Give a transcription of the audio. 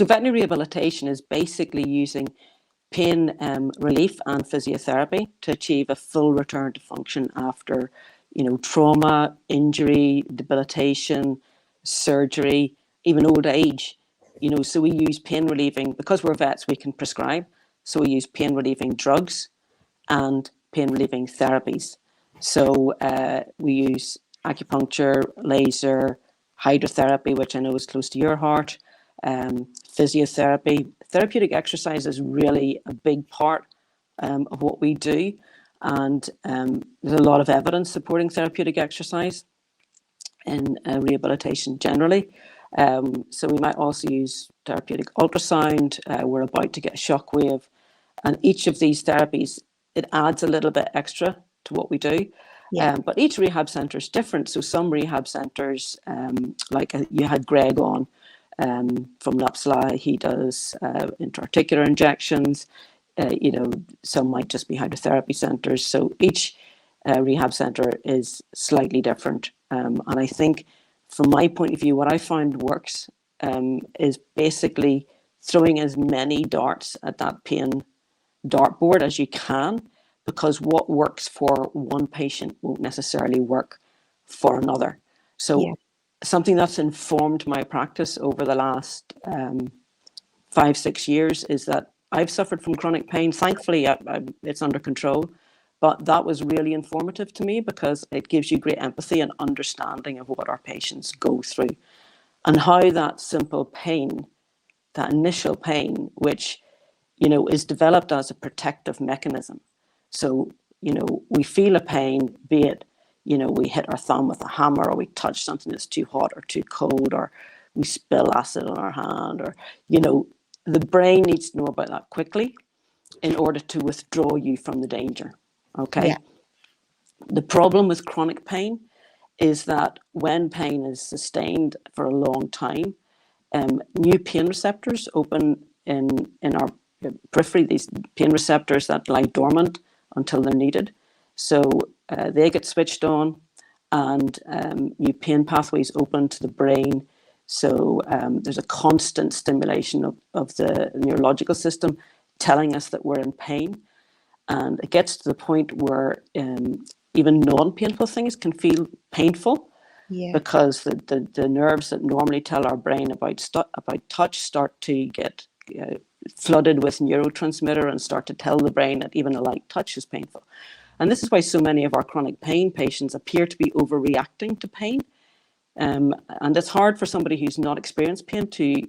So veterinary rehabilitation is basically using pain relief and physiotherapy to achieve a full return to function after, trauma, injury, debilitation, surgery, even old age. So we use pain relieving, because we're vets, we can prescribe. So we use pain relieving drugs and pain relieving therapies. So we use acupuncture, laser, hydrotherapy, which I know is close to your heart, physiotherapy. Therapeutic exercise is really a big part of what we do. And there's a lot of evidence supporting therapeutic exercise in rehabilitation generally. So we might also use therapeutic ultrasound. We're about to get a shockwave. And each of these therapies, it adds a little bit extra to what we do. Yeah. But each rehab centre is different. So some rehab centres, like you had Greg on from Lapsla, he does intra-articular injections. Some might just be hydrotherapy centres. So each rehab centre is slightly different. And I think from my point of view, what I find works is basically throwing as many darts at that pain dartboard as you can, because what works for one patient won't necessarily work for another. So something that's informed my practice over the last 5-6 years is that I've suffered from chronic pain. Thankfully, it's under control, but that was really informative to me because it gives you great empathy and understanding of what our patients go through and how that simple pain, that initial pain, which is developed as a protective mechanism. So, we feel a pain, be it, we hit our thumb with a hammer, or we touch something that's too hot or too cold, or we spill acid on our hand, or, the brain needs to know about that quickly in order to withdraw you from the danger. Okay. Yeah. The problem with chronic pain is that when pain is sustained for a long time, new pain receptors open in our periphery, these pain receptors that lie dormant until they're needed. So they get switched on, and new pain pathways open to the brain. So there's a constant stimulation of the neurological system telling us that we're in pain. And it gets to the point where even non-painful things can feel painful. Yeah. Because the nerves that normally tell our brain about touch start to get flooded with neurotransmitter and start to tell the brain that even a light touch is painful. And this is why so many of our chronic pain patients appear to be overreacting to pain. And it's hard for somebody who's not experienced pain to